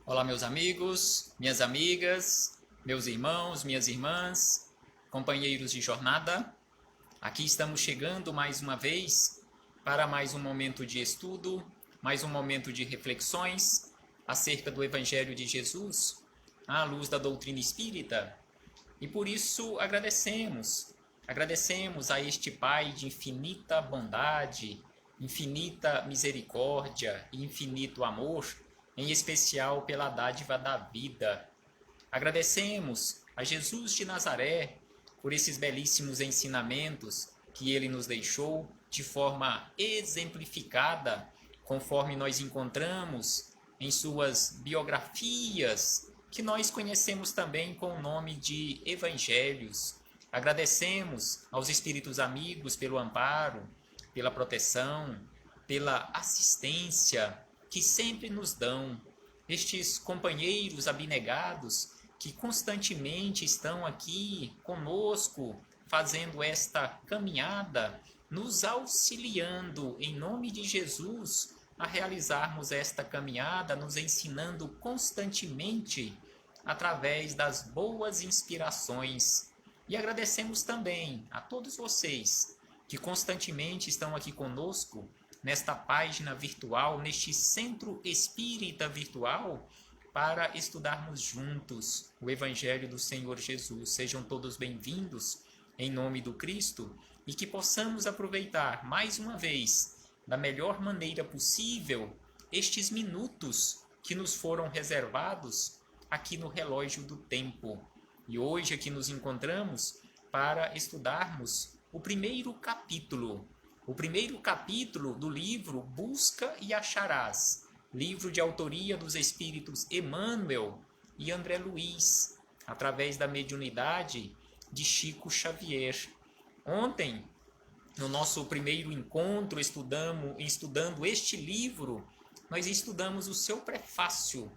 Olá, meus amigos, minhas amigas, meus irmãos, minhas irmãs, companheiros de jornada. Aqui estamos chegando mais uma vez para mais um momento de estudo, mais um momento de reflexões acerca do Evangelho de Jesus, à luz da doutrina espírita. E por isso agradecemos a este Pai de infinita bondade, infinita misericórdia e infinito amor, em especial pela dádiva da vida. Agradecemos a Jesus de Nazaré por esses belíssimos ensinamentos que ele nos deixou de forma exemplificada, conforme nós encontramos em suas biografias, que nós conhecemos também com o nome de Evangelhos. Agradecemos aos espíritos amigos pelo amparo, pela proteção, pela assistência que sempre nos dão. Estes companheiros abnegados que constantemente estão aqui conosco, fazendo esta caminhada, nos auxiliando em nome de Jesus a realizarmos esta caminhada, nos ensinando constantemente através das boas inspirações. E agradecemos também a todos vocês que constantemente estão aqui conosco nesta página virtual, neste centro espírita virtual, para estudarmos juntos o Evangelho do Senhor Jesus. Sejam todos bem-vindos em nome do Cristo e que possamos aproveitar mais uma vez, da melhor maneira possível, estes minutos que nos foram reservados aqui no relógio do tempo. E hoje aqui nos encontramos para estudarmos o primeiro capítulo do livro Busca e Acharás, livro de autoria dos espíritos Emmanuel e André Luiz, através da mediunidade de Chico Xavier. Ontem, no nosso primeiro encontro, estudando este livro, nós estudamos o seu prefácio,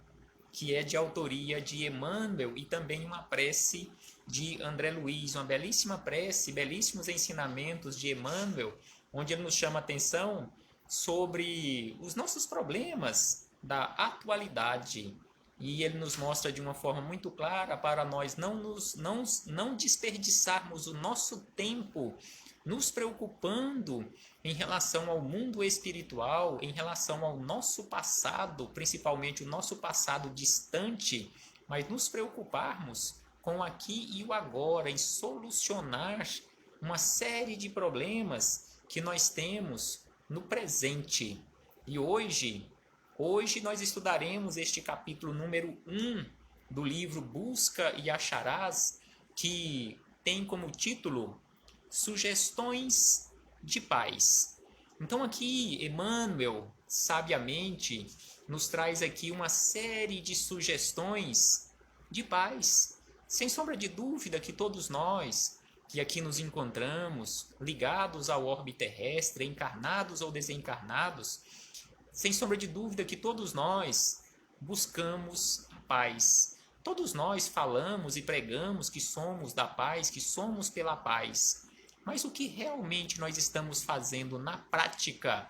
que é de autoria de Emmanuel e também uma prece de André Luiz, uma belíssima prece, belíssimos ensinamentos de Emmanuel, onde ele nos chama a atenção sobre os nossos problemas da atualidade. E ele nos mostra de uma forma muito clara para nós não desperdiçarmos o nosso tempo nos preocupando em relação ao mundo espiritual, em relação ao nosso passado, principalmente o nosso passado distante, mas nos preocuparmos com o aqui e o agora, em solucionar uma série de problemas que nós temos no presente. E hoje nós estudaremos este capítulo número 1 do livro Busca e Acharás, que tem como título Sugestões de Paz. Então aqui Emmanuel, sabiamente, nos traz aqui uma série de sugestões de paz. Sem sombra de dúvida que todos nós que aqui nos encontramos, ligados ao orbe terrestre, encarnados ou desencarnados, sem sombra de dúvida que todos nós buscamos a paz. Todos nós falamos e pregamos que somos da paz, que somos pela paz. Mas o que realmente nós estamos fazendo na prática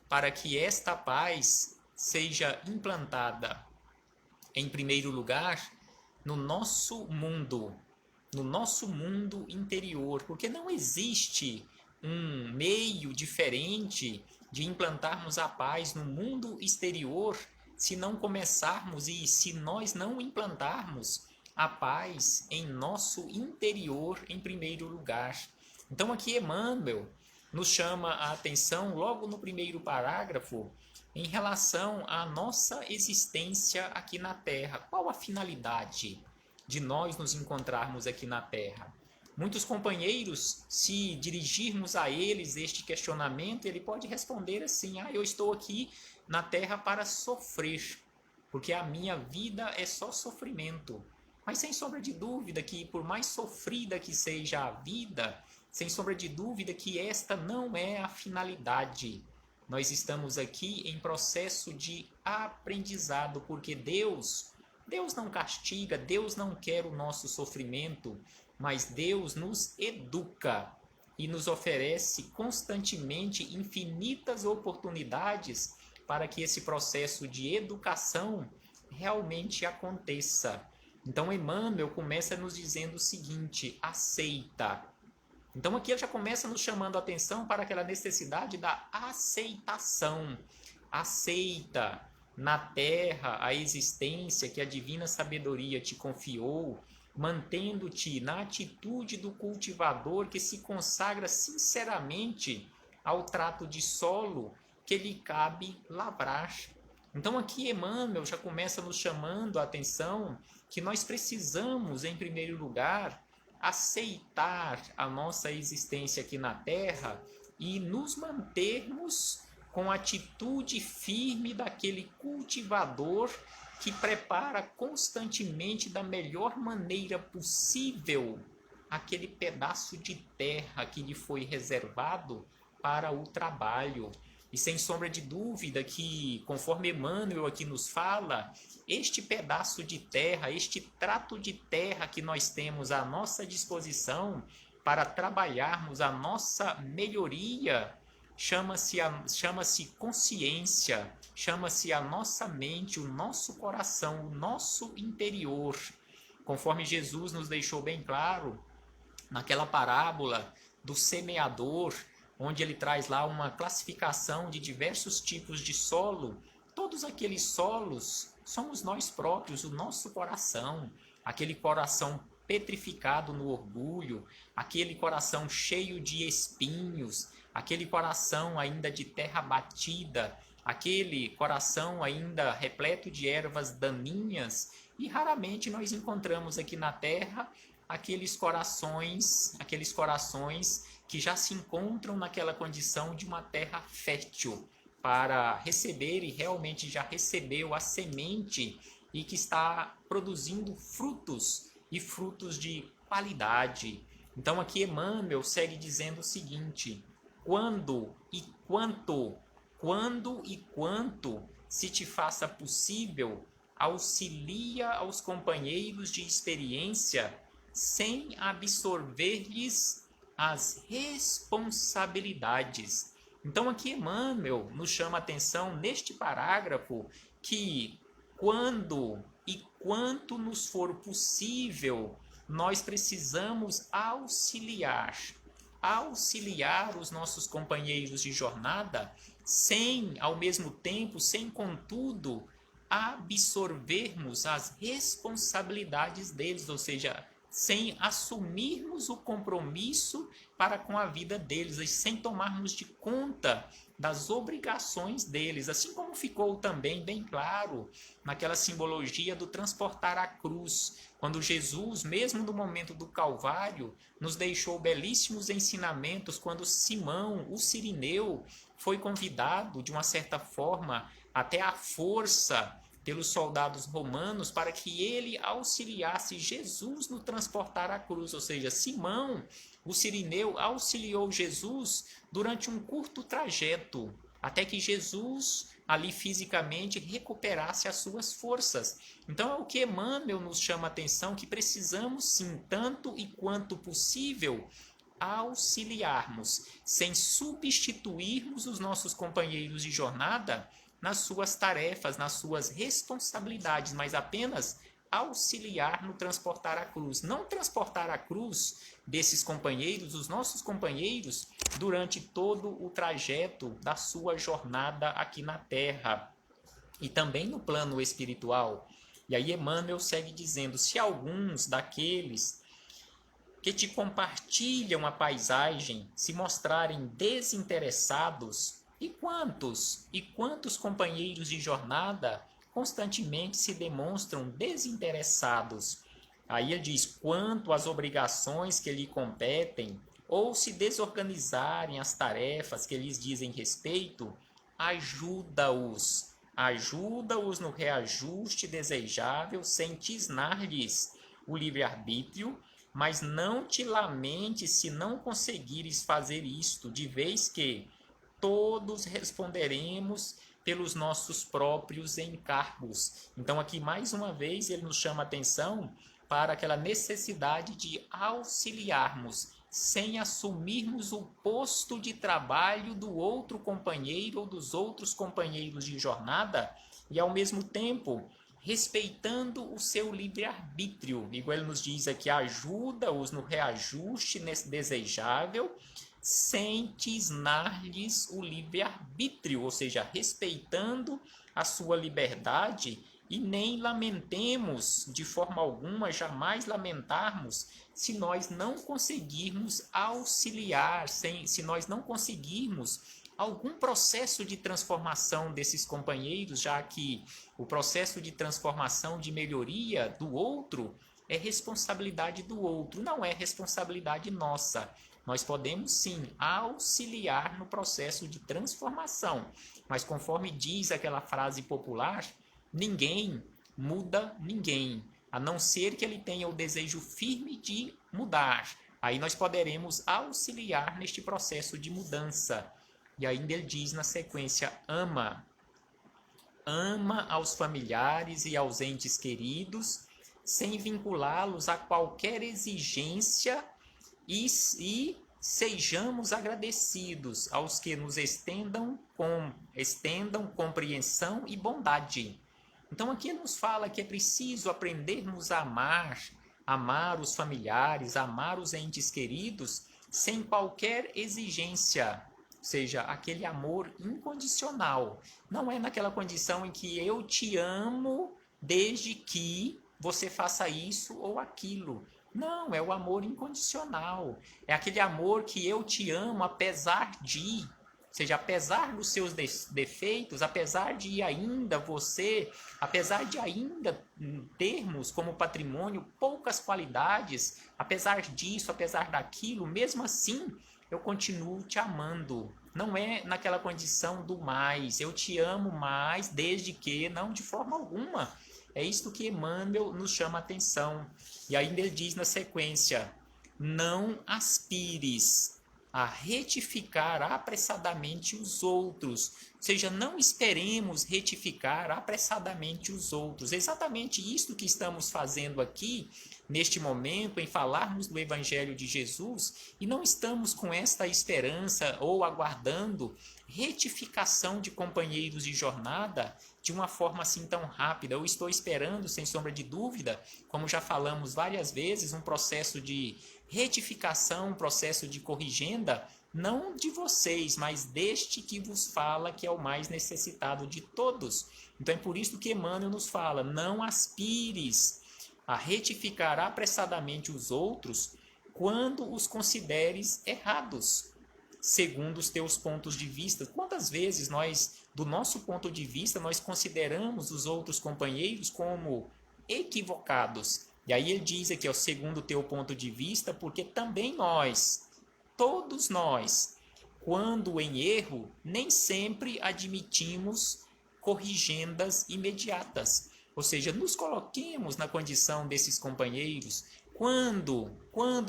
para que esta paz seja implantada, em primeiro lugar, no nosso mundo interior? Porque não existe um meio diferente de implantarmos a paz no mundo exterior se não começarmos e se nós não implantarmos a paz em nosso interior em primeiro lugar. Então aqui Emmanuel nos chama a atenção logo no primeiro parágrafo em relação à nossa existência aqui na Terra. Qual a finalidade de nós nos encontrarmos aqui na Terra? Muitos companheiros, se dirigirmos a eles este questionamento, ele pode responder assim: eu estou aqui na Terra para sofrer, porque a minha vida é só sofrimento. Mas sem sombra de dúvida que por mais sofrida que seja a vida, sem sombra de dúvida que esta não é a finalidade. Nós estamos aqui em processo de aprendizado, porque Deus não castiga, Deus não quer o nosso sofrimento, mas Deus nos educa e nos oferece constantemente infinitas oportunidades para que esse processo de educação realmente aconteça. Então Emmanuel começa nos dizendo o seguinte: aceita. Então aqui ele já começa nos chamando a atenção para aquela necessidade da aceitação. Aceita na terra a existência que a divina sabedoria te confiou, mantendo-te na atitude do cultivador que se consagra sinceramente ao trato de solo que lhe cabe lavrar. Então aqui Emmanuel já começa nos chamando a atenção que nós precisamos, em primeiro lugar, aceitar a nossa existência aqui na Terra e nos mantermos com a atitude firme daquele cultivador que prepara constantemente da melhor maneira possível aquele pedaço de terra que lhe foi reservado para o trabalho. E sem sombra de dúvida que, conforme Emmanuel aqui nos fala, este pedaço de terra, este trato de terra que nós temos à nossa disposição para trabalharmos a nossa melhoria, chama-se consciência, chama-se a nossa mente, o nosso coração, o nosso interior. Conforme Jesus nos deixou bem claro, naquela parábola do semeador, onde ele traz lá uma classificação de diversos tipos de solo, todos aqueles solos somos nós próprios, o nosso coração, aquele coração petrificado no orgulho, aquele coração cheio de espinhos, aquele coração ainda de terra batida, aquele coração ainda repleto de ervas daninhas, e raramente nós encontramos aqui na terra aqueles corações que já se encontram naquela condição de uma terra fértil para receber e realmente já recebeu a semente e que está produzindo frutos e frutos de qualidade. Então aqui Emmanuel segue dizendo o seguinte: quando e quanto se te faça possível, auxilia aos companheiros de experiência sem absorver-lhes as responsabilidades. Então aqui Emmanuel nos chama a atenção neste parágrafo que quando e quanto nos for possível, nós precisamos auxiliar os nossos companheiros de jornada, sem, ao mesmo tempo, sem contudo, absorvermos as responsabilidades deles, ou seja, sem assumirmos o compromisso para com a vida deles, e sem tomarmos de conta das obrigações deles, assim como ficou também bem claro naquela simbologia do transportar a cruz, quando Jesus, mesmo no momento do Calvário, nos deixou belíssimos ensinamentos quando Simão, o Cirineu, foi convidado, de uma certa forma, até à força, pelos soldados romanos para que ele auxiliasse Jesus no transportar a cruz, ou seja, Simão, o Cirineu, auxiliou Jesus durante um curto trajeto, até que Jesus ali fisicamente recuperasse as suas forças. Então é o que Emmanuel nos chama a atenção, que precisamos sim, tanto e quanto possível, auxiliarmos, sem substituirmos os nossos companheiros de jornada nas suas tarefas, nas suas responsabilidades, mas apenas auxiliar no transportar a cruz. Não transportar a cruz desses companheiros, os nossos companheiros, durante todo o trajeto da sua jornada aqui na Terra e também no plano espiritual. E aí Emmanuel segue dizendo: se alguns daqueles que te compartilham a paisagem se mostrarem desinteressados, e quantos companheiros de jornada constantemente se demonstram desinteressados? Aí ele diz: quanto às obrigações que lhe competem, ou se desorganizarem as tarefas que lhes dizem respeito, ajuda-os no reajuste desejável, sem tisnar-lhes o livre-arbítrio, mas não te lamentes se não conseguires fazer isto, de vez que todos responderemos pelos nossos próprios encargos. Então aqui mais uma vez ele nos chama a atenção para aquela necessidade de auxiliarmos, sem assumirmos o posto de trabalho do outro companheiro ou dos outros companheiros de jornada, e ao mesmo tempo respeitando o seu livre-arbítrio. Igual ele nos diz aqui, ajuda-os no reajuste nesse desejável, sem tisnar-lhes o livre-arbítrio, ou seja, respeitando a sua liberdade, e nem lamentemos de forma alguma, jamais lamentarmos, se nós não conseguirmos auxiliar, se nós não conseguirmos algum processo de transformação desses companheiros, já que o processo de transformação, de melhoria do outro é responsabilidade do outro, não é responsabilidade nossa. Nós podemos sim auxiliar no processo de transformação, mas conforme diz aquela frase popular, ninguém muda ninguém, a não ser que ele tenha o desejo firme de mudar. Aí nós poderemos auxiliar neste processo de mudança. E ainda ele diz na sequência, ama aos familiares e aos entes queridos, sem vinculá-los a qualquer exigência e sejamos agradecidos aos que nos estendam compreensão e bondade. Então aqui ele nos fala que é preciso aprendermos a amar os familiares, amar os entes queridos, sem qualquer exigência, ou seja, aquele amor incondicional. Não é naquela condição em que eu te amo desde que você faça isso ou aquilo. Não, é o amor incondicional. É aquele amor que eu te amo apesar de, ou seja, apesar dos seus defeitos, apesar de ainda termos como patrimônio poucas qualidades, apesar disso, apesar daquilo, mesmo assim, eu continuo te amando. Não é naquela condição do mais, eu te amo mais desde que, não, de forma alguma. É isto que Emmanuel nos chama a atenção. E ainda ele diz na sequência, não aspires a retificar apressadamente os outros. Ou seja, não esperemos retificar apressadamente os outros. É exatamente isto que estamos fazendo aqui, neste momento, em falarmos do Evangelho de Jesus, e não estamos com esta esperança ou aguardando retificação de companheiros de jornada de uma forma assim tão rápida. Eu estou esperando, sem sombra de dúvida, como já falamos várias vezes, um processo de retificação, um processo de corrigenda, não de vocês, mas deste que vos fala, que é o mais necessitado de todos. Então é por isso que Emmanuel nos fala, não aspires a retificar apressadamente os outros quando os consideres errados, segundo os teus pontos de vista. Quantas vezes nós, do nosso ponto de vista, nós consideramos os outros companheiros como equivocados? E aí ele diz aqui, ó, segundo o teu ponto de vista, porque também nós, todos nós, quando em erro, nem sempre admitimos corrigendas imediatas. Ou seja, nos coloquemos na condição desses companheiros. Quando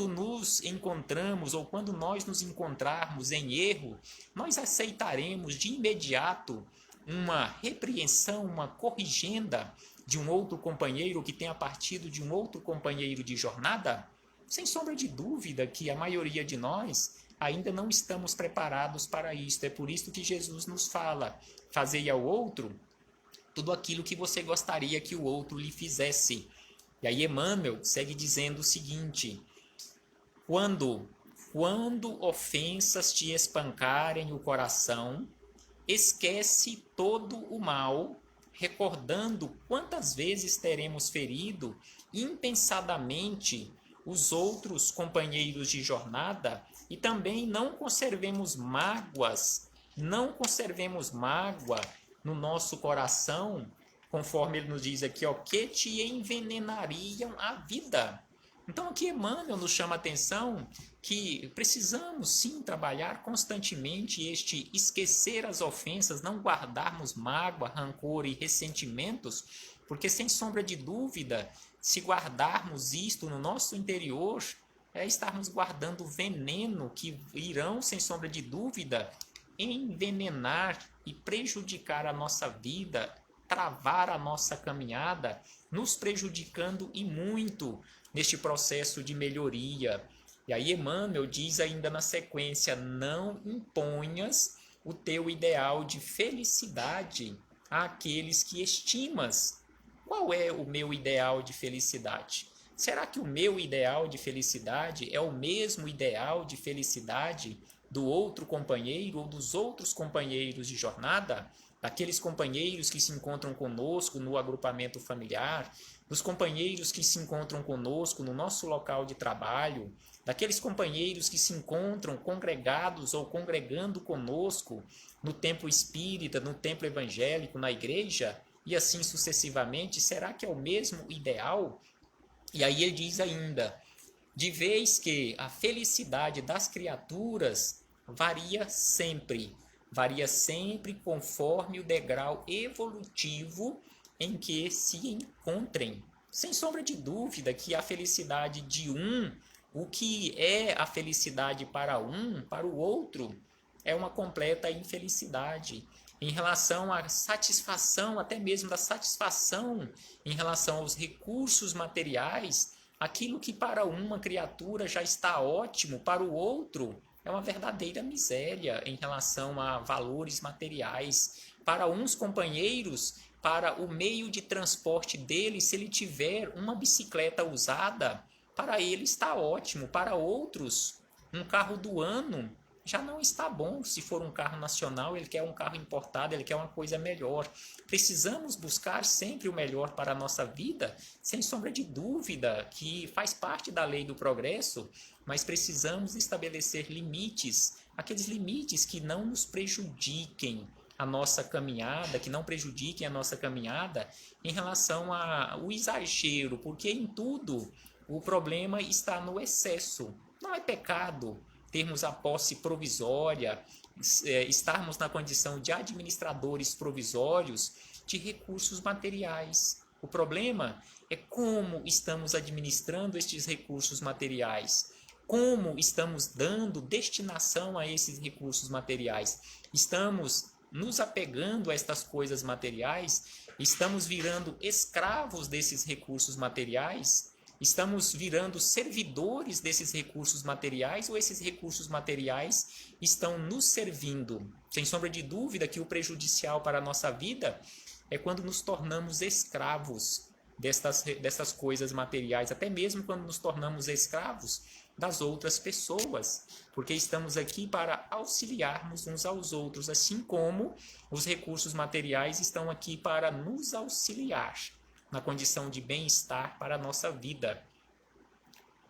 nos encontramos ou quando nós nos encontrarmos em erro, nós aceitaremos de imediato uma repreensão, uma corrigenda de um outro companheiro que tenha partido de um outro companheiro de jornada? Sem sombra de dúvida que a maioria de nós ainda não estamos preparados para isto. É por isso que Jesus nos fala, fazei ao outro tudo aquilo que você gostaria que o outro lhe fizesse. E aí Emmanuel segue dizendo o seguinte, quando ofensas te espancarem o coração, esquece todo o mal, recordando quantas vezes teremos ferido impensadamente os outros companheiros de jornada, e também não conservemos mágoa no nosso coração, conforme ele nos diz aqui, ó, que te envenenariam a vida. Então aqui Emmanuel nos chama a atenção que precisamos sim trabalhar constantemente este esquecer as ofensas, não guardarmos mágoa, rancor e ressentimentos, porque sem sombra de dúvida, se guardarmos isto no nosso interior, é estarmos guardando veneno que irão, sem sombra de dúvida, envenenar e prejudicar a nossa vida, travar a nossa caminhada, nos prejudicando e muito neste processo de melhoria. E aí Emmanuel diz ainda na sequência, não imponhas o teu ideal de felicidade àqueles que estimas, Qual é o meu ideal de felicidade? Será que o meu ideal de felicidade é o mesmo ideal de felicidade do outro companheiro ou dos outros companheiros de jornada? Daqueles companheiros que se encontram conosco no agrupamento familiar, dos companheiros que se encontram conosco no nosso local de trabalho, daqueles companheiros que se encontram congregados ou congregando conosco no templo espírita, no templo evangélico, na igreja, e assim sucessivamente. Será que é o mesmo ideal? E aí ele diz ainda: de vez que a felicidade das criaturas varia sempre conforme o degrau evolutivo em que se encontrem. Sem sombra de dúvida que a felicidade de um, o que é a felicidade para um, para o outro, é uma completa infelicidade. Em relação à satisfação, até mesmo da satisfação em relação aos recursos materiais, aquilo que para uma criatura já está ótimo, para o outro é uma verdadeira miséria em relação a valores materiais. Para uns companheiros, para o meio de transporte dele, se ele tiver uma bicicleta usada, para ele está ótimo. Para outros, um carro do ano já não está bom. Se for um carro nacional, ele quer um carro importado, ele quer uma coisa melhor. Precisamos buscar sempre o melhor para a nossa vida, sem sombra de dúvida, que faz parte da lei do progresso, mas precisamos estabelecer limites, aqueles limites que não nos prejudiquem a nossa caminhada, que não prejudiquem a nossa caminhada em relação ao exagero, porque em tudo o problema está no excesso. Não é pecado termos a posse provisória, estarmos na condição de administradores provisórios de recursos materiais. O problema é como estamos administrando estes recursos materiais, como estamos dando destinação a esses recursos materiais. Estamos nos apegando a estas coisas materiais, estamos virando escravos desses recursos materiais. Estamos virando servidores desses recursos materiais ou esses recursos materiais estão nos servindo? Sem sombra de dúvida que o prejudicial para a nossa vida é quando nos tornamos escravos destas coisas materiais, até mesmo quando nos tornamos escravos das outras pessoas, porque estamos aqui para auxiliarmos uns aos outros, assim como os recursos materiais estão aqui para nos auxiliar na condição de bem-estar para a nossa vida.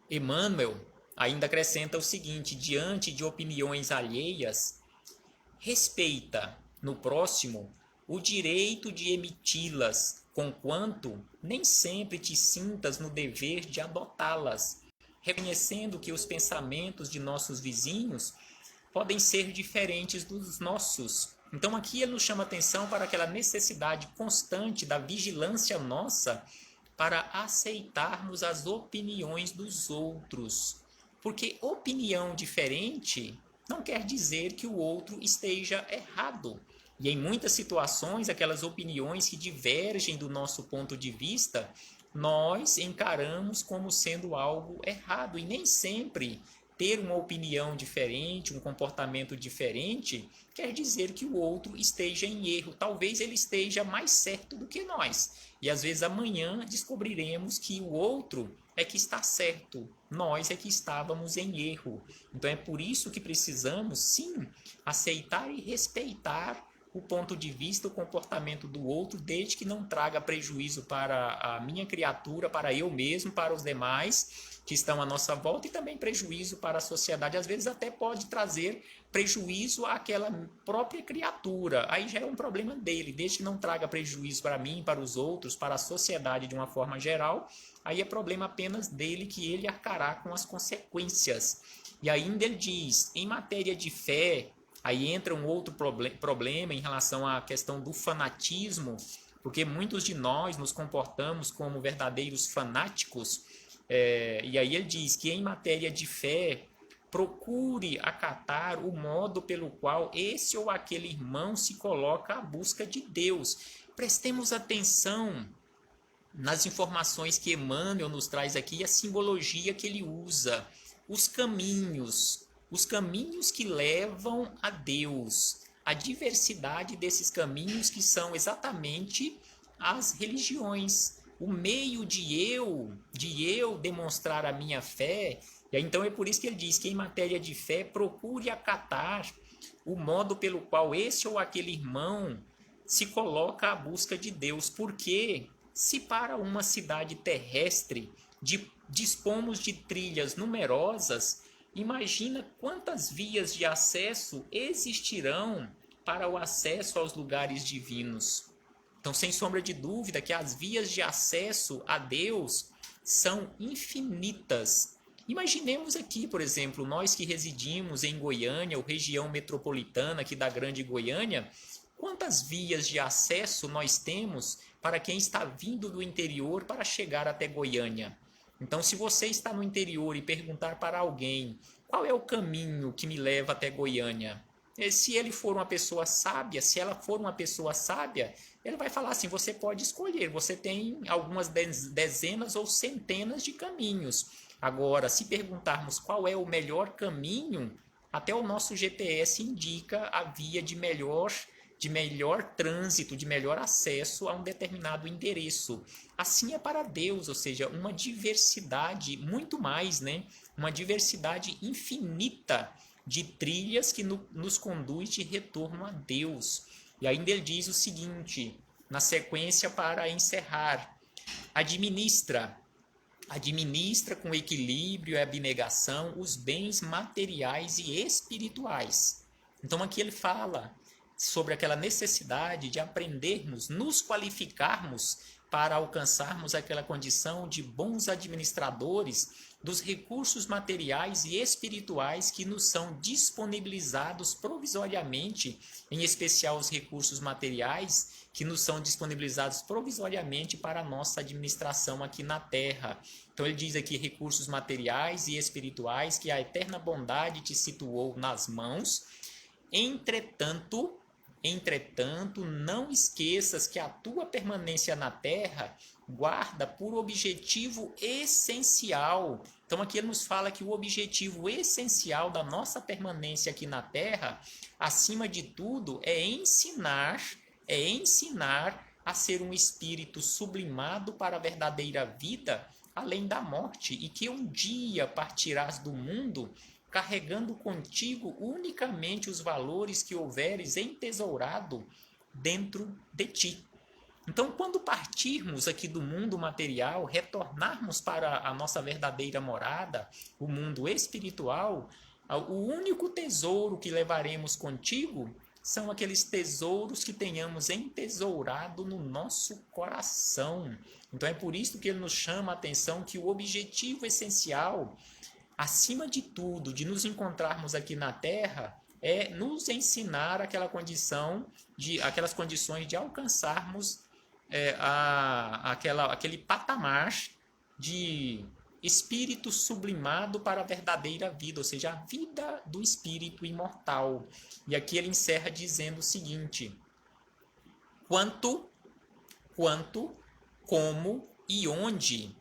Emmanuel ainda acrescenta o seguinte: diante de opiniões alheias, respeita no próximo o direito de emiti-las, conquanto nem sempre te sintas no dever de adotá-las, reconhecendo que os pensamentos de nossos vizinhos podem ser diferentes dos nossos. Então aqui ele nos chama atenção para aquela necessidade constante da vigilância nossa para aceitarmos as opiniões dos outros. Porque opinião diferente não quer dizer que o outro esteja errado. E em muitas situações, aquelas opiniões que divergem do nosso ponto de vista, nós encaramos como sendo algo errado. E nem sempre ter uma opinião diferente, um comportamento diferente, quer dizer que o outro esteja em erro. Talvez ele esteja mais certo do que nós. E às vezes amanhã descobriremos que o outro é que está certo, nós é que estávamos em erro. Então é por isso que precisamos, sim, aceitar e respeitar o ponto de vista, o comportamento do outro, desde que não traga prejuízo para a minha criatura, para eu mesmo, para os demais que estão à nossa volta, e também prejuízo para a sociedade. Às vezes até pode trazer prejuízo àquela própria criatura. Aí já é um problema dele, desde que não traga prejuízo para mim, para os outros, para a sociedade de uma forma geral. Aí é problema apenas dele, que ele arcará com as consequências. E ainda ele diz, em matéria de fé, aí entra um outro problema em relação à questão do fanatismo, porque muitos de nós nos comportamos como verdadeiros fanáticos. E aí ele diz que em matéria de fé, procure acatar o modo pelo qual esse ou aquele irmão se coloca à busca de Deus. Prestemos atenção nas informações que Emmanuel nos traz aqui, a simbologia que ele usa, os caminhos que levam a Deus, a diversidade desses caminhos que são exatamente as religiões. O meio de eu demonstrar a minha fé. E aí, então é por isso que ele diz que em matéria de fé procure acatar o modo pelo qual esse ou aquele irmão se coloca à busca de Deus. Porque se para uma cidade terrestre dispomos de trilhas numerosas, imagina quantas vias de acesso existirão para o acesso aos lugares divinos. Então, sem sombra de dúvida que as vias de acesso a Deus são infinitas. Imaginemos aqui, por exemplo, nós que residimos em Goiânia, ou região metropolitana aqui da Grande Goiânia, quantas vias de acesso nós temos para quem está vindo do interior para chegar até Goiânia? Então, se você está no interior e perguntar para alguém qual é o caminho que me leva até Goiânia, se ele for uma pessoa sábia, se ela for uma pessoa sábia, ele vai falar assim, você pode escolher, você tem algumas dezenas ou centenas de caminhos. Agora, se perguntarmos qual é o melhor caminho, até o nosso GPS indica a via de melhor trânsito, de melhor acesso a um determinado endereço. Assim é para Deus, ou seja, uma diversidade, muito mais, né? Uma diversidade infinita de trilhas que nos conduz de retorno a Deus. E ainda ele diz o seguinte, na sequência para encerrar, administra com equilíbrio e abnegação os bens materiais e espirituais. Então aqui ele fala sobre aquela necessidade de aprendermos, nos qualificarmos para alcançarmos aquela condição de bons administradores dos recursos materiais e espirituais que nos são disponibilizados provisoriamente, em especial os recursos materiais que nos são disponibilizados provisoriamente para a nossa administração aqui na Terra. Então ele diz aqui recursos materiais e espirituais que a eterna bondade te situou nas mãos. Entretanto, não esqueças que a tua permanência na Terra guarda por objetivo essencial. Então aqui ele nos fala que o objetivo essencial da nossa permanência aqui na Terra, acima de tudo, é ensinar a ser um espírito sublimado para a verdadeira vida, além da morte, e que um dia partirás do mundo carregando contigo unicamente os valores que houveres entesourado dentro de ti. Então, quando partirmos aqui do mundo material, retornarmos para a nossa verdadeira morada, o mundo espiritual, o único tesouro que levaremos contigo são aqueles tesouros que tenhamos entesourado no nosso coração. Então, é por isso que ele nos chama a atenção que o objetivo essencial, acima de tudo, de nos encontrarmos aqui na Terra, é nos ensinar aquelas condições de alcançarmos aquele patamar de espírito sublimado para a verdadeira vida, ou seja, a vida do espírito imortal. E aqui ele encerra dizendo o seguinte: quanto, como e onde,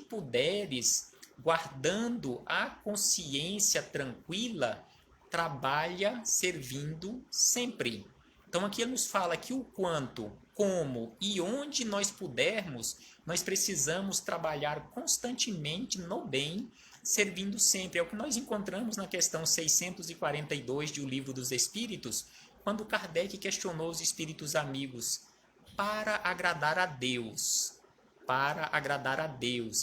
puderes, guardando a consciência tranquila, trabalha servindo sempre. Então aqui ele nos fala que o quanto, como e onde nós pudermos, nós precisamos trabalhar constantemente no bem, servindo sempre. É o que nós encontramos na questão 642 de O Livro dos Espíritos, quando Kardec questionou os espíritos amigos para agradar a Deus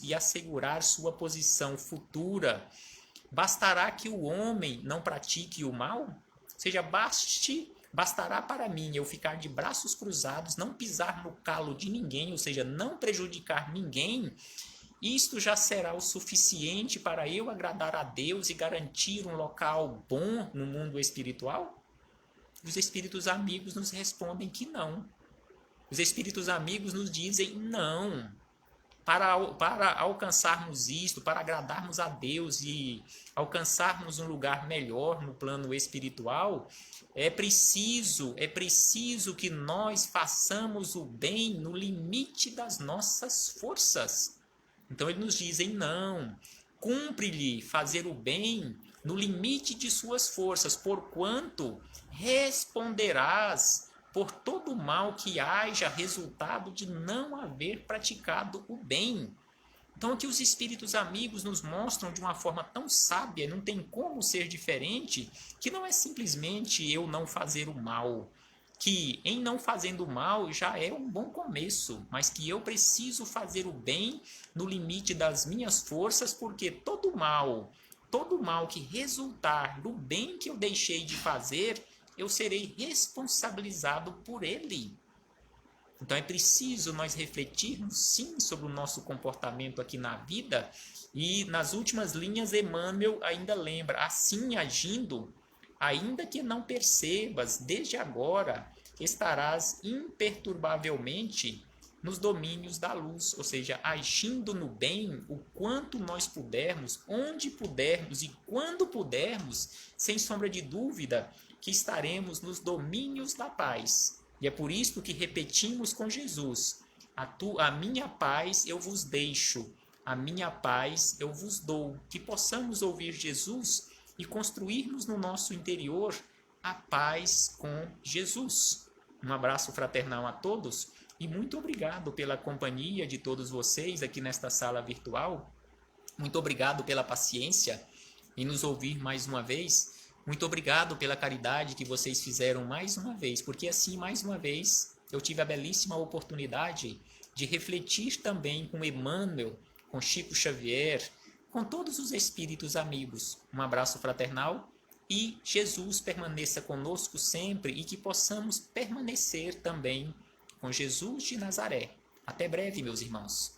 e assegurar sua posição futura, bastará que o homem não pratique o mal? Ou seja, bastará para mim eu ficar de braços cruzados, não pisar no calo de ninguém, ou seja, não prejudicar ninguém, isto já será o suficiente para eu agradar a Deus e garantir um local bom no mundo espiritual? Os espíritos amigos nos respondem que não. Os espíritos amigos nos dizem não. Para alcançarmos isto, para agradarmos a Deus e alcançarmos um lugar melhor no plano espiritual, é preciso que nós façamos o bem no limite das nossas forças. Então eles nos dizem não, cumpre-lhe fazer o bem no limite de suas forças, porquanto responderás por todo o mal que haja resultado de não haver praticado o bem. Então aqui os espíritos amigos nos mostram de uma forma tão sábia, não tem como ser diferente, que não é simplesmente eu não fazer o mal, que em não fazendo o mal já é um bom começo, mas que eu preciso fazer o bem no limite das minhas forças, porque todo mal que resultar do bem que eu deixei de fazer, eu serei responsabilizado por ele. Então é preciso nós refletirmos sim sobre o nosso comportamento aqui na vida, e nas últimas linhas Emmanuel ainda lembra: assim agindo, ainda que não percebas, desde agora estarás imperturbavelmente nos domínios da luz, ou seja, agindo no bem o quanto nós pudermos, onde pudermos e quando pudermos, sem sombra de dúvida que estaremos nos domínios da paz. E é por isso que repetimos com Jesus: a minha paz eu vos deixo, a minha paz eu vos dou. Que possamos ouvir Jesus e construirmos no nosso interior a paz com Jesus. Um abraço fraternal a todos e muito obrigado pela companhia de todos vocês aqui nesta sala virtual. Muito obrigado pela paciência em nos ouvir mais uma vez. Muito obrigado pela caridade que vocês fizeram mais uma vez, porque assim, mais uma vez, eu tive a belíssima oportunidade de refletir também com Emmanuel, com Chico Xavier, com todos os espíritos amigos. Um abraço fraternal e Jesus permaneça conosco sempre e que possamos permanecer também com Jesus de Nazaré. Até breve, meus irmãos.